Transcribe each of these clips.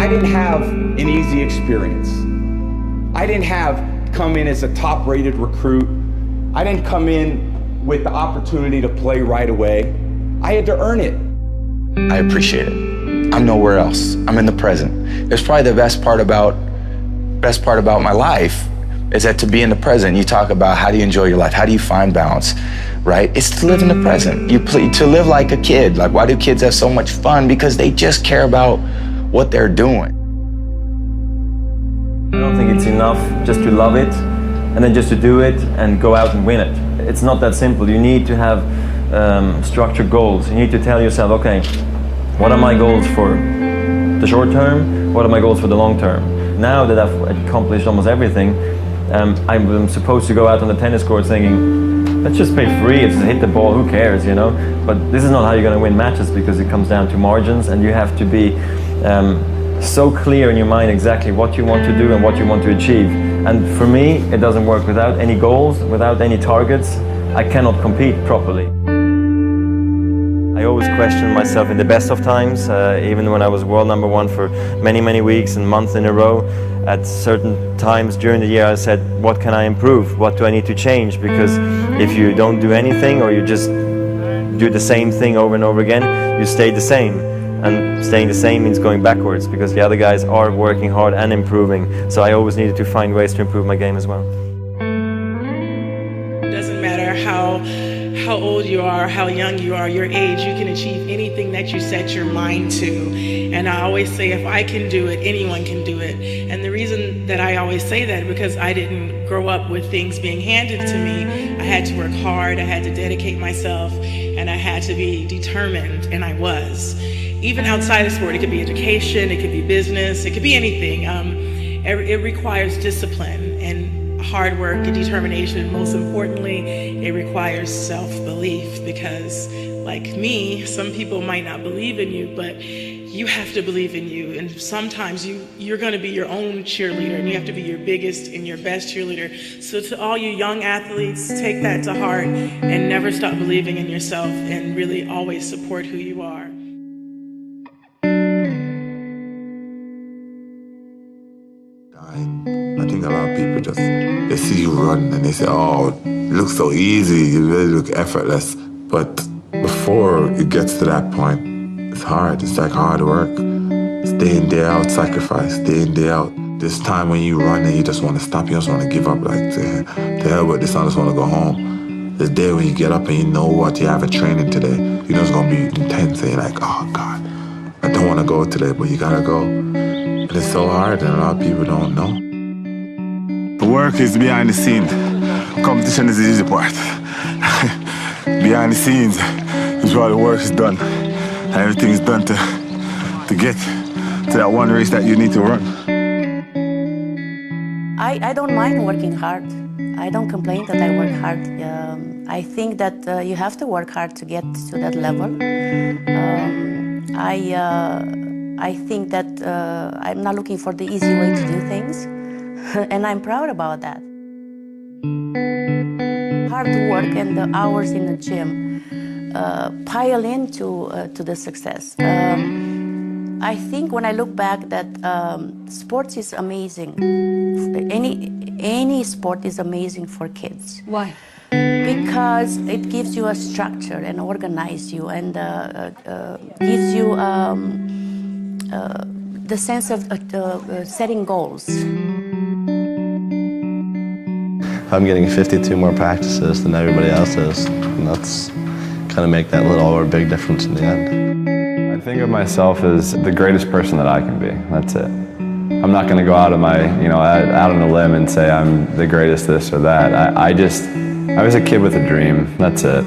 I didn't have an easy experience. I didn't come in as a top-rated recruit. I didn't come in with the opportunity to play right away. I had to earn it. I appreciate it. I'm nowhere else. I'm in the present. It's probably the best part about my life is that to be in the present. You talk about how do you enjoy your life? How do you find balance, right? It's to live in the present. To live like a kid. Like, why do kids have so much fun? Because they just care about what they're doing. I don't think it's enough just to love it and then just to do it and go out and win it. It's not that simple. You need to have structured goals. You need to tell yourself, okay, what are my goals for the short term? What are my goals for the long term? Now that I've accomplished almost everything, I'm supposed to go out on the tennis court thinking, let's just play free, it's just hit the ball, who cares, you know? But this is not how you're going to win matches, because it comes down to margins, and you have to be so clear in your mind exactly what you want to do and what you want to achieve. And for me, it doesn't work without any goals, without any targets. I cannot compete properly. I always questioned myself in the best of times, even when I was world #1 for many, many weeks and months in a row. At certain times during the year I said, what can I improve? What do I need to change? Because if you don't do anything, or you just do the same thing over and over again, you stay the same. And staying the same means going backwards, because the other guys are working hard and improving. So I always needed to find ways to improve my game as well. It doesn't matter how old you are, how young you are, your age, you can achieve anything that you set your mind to. And I always say, if I can do it, anyone can do it. And the reason that I always say that, because I didn't grow up with things being handed to me. I had to work hard, I had to dedicate myself, and I had to be determined, and I was. Even outside of sport, it could be education, it could be business, it could be anything. It requires discipline and hard work and determination. Most importantly, it requires self-belief, because like me, some people might not believe in you, but you have to believe in you. And sometimes you're going to be your own cheerleader, and you have to be your biggest and your best cheerleader. So to all you young athletes, take that to heart and never stop believing in yourself, and really always support who you are. I think a lot of people they see you run and they say, oh, it looks so easy, you really look effortless. But before it gets to that point, it's hard. It's like hard work. It's day in, day out, sacrifice, day in, day out. This time when you run and you just want to stop, you just want to give up, like, to hell with this, I just want to go home. The day when you get up and you know what, you have a training today, you know it's going to be intense, and you're like, oh God, I don't want to go today, but you got to go. And it's so hard, and a lot of people don't know. The work is behind the scenes. Competition is the easy part. Behind the scenes is where the work is done. And everything is done to get to that one race that you need to run. I don't mind working hard. I don't complain that I work hard. I think that you have to work hard to get to that level. I think that I'm not looking for the easy way to do things, and I'm proud about that. Hard work and the hours in the gym pile into the success. I think when I look back that sports is amazing. Any sport is amazing for kids. Why? Because it gives you a structure and organizes you, and gives you the sense of setting goals. I'm getting 52 more practices than everybody else is, and that's kind of make that little or big difference in the end. I think of myself as the greatest person that I can be. That's it. I'm not going to go out on out on a limb and say I'm the greatest this or that. I was a kid with a dream. That's it.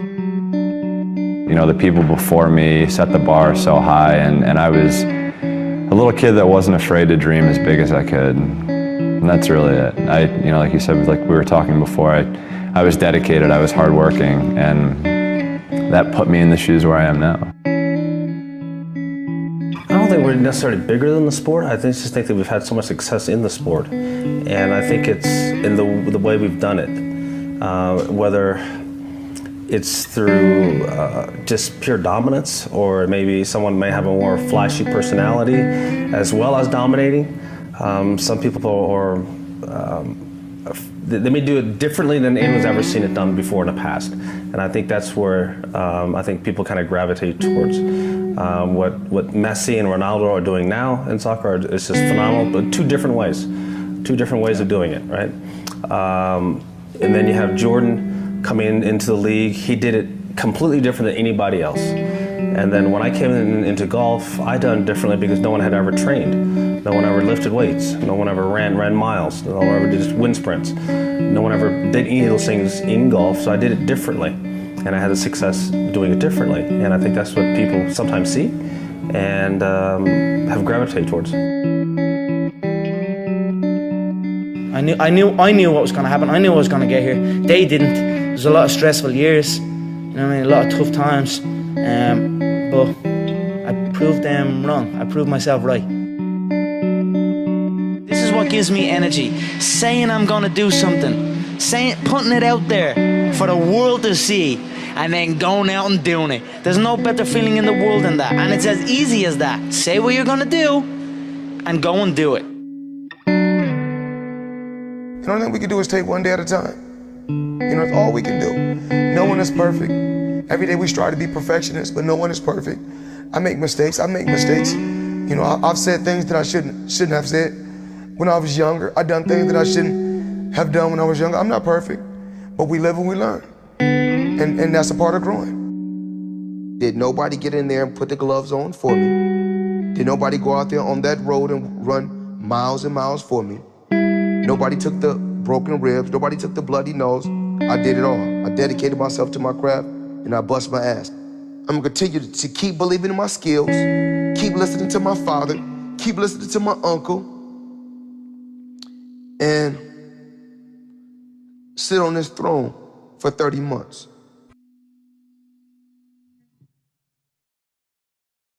You know, the people before me set the bar so high, and I was a little kid that wasn't afraid to dream as big as I could. And that's really it. Like you said, like we were talking before, I was dedicated, I was hardworking, and that put me in the shoes where I am now. I don't think we're necessarily bigger than the sport. I just think that we've had so much success in the sport, and I think it's in the way we've done it. Whether it's through just pure dominance, or maybe someone may have a more flashy personality as well as dominating. Some people are, they may do it differently than anyone's ever seen it done before in the past. And I think that's where I think people kind of gravitate towards. What Messi and Ronaldo are doing now in soccer is just phenomenal, but two different ways of doing it, right? And then you have Jordan coming into the league. He did it completely different than anybody else. And then when I came into golf, I done differently because no one had ever trained. No one ever lifted weights. No one ever ran miles. No one ever did wind sprints. No one ever did any of those things in golf, so I did it differently. And I had the success doing it differently. And I think that's what people sometimes see and have gravitated towards. I knew what was going to happen. I knew I was going to get here. They didn't. There was a lot of stressful years, you know what I mean, a lot of tough times. But I proved them wrong. I proved myself right. This is what gives me energy. Saying I'm going to do something. Putting it out there for the world to see, and then going out and doing it. There's no better feeling in the world than that. And it's as easy as that. Say what you're going to do and go and do it. The only thing we can do is take one day at a time. You know, it's all we can do. No one is perfect. Every day we strive to be perfectionists, but no one is perfect. I make mistakes. You know, I've said things that I shouldn't have said when I was younger. I've done things that I shouldn't have done when I was younger. I'm not perfect, but we live and we learn. And that's a part of growing. Did nobody get in there and put the gloves on for me? Did nobody go out there on that road and run miles and miles for me? Nobody took the broken ribs. Nobody took the bloody nose. I did it all. I dedicated myself to my craft, and I bust my ass. I'm gonna continue to keep believing in my skills, keep listening to my father, keep listening to my uncle, and sit on this throne for 30 months.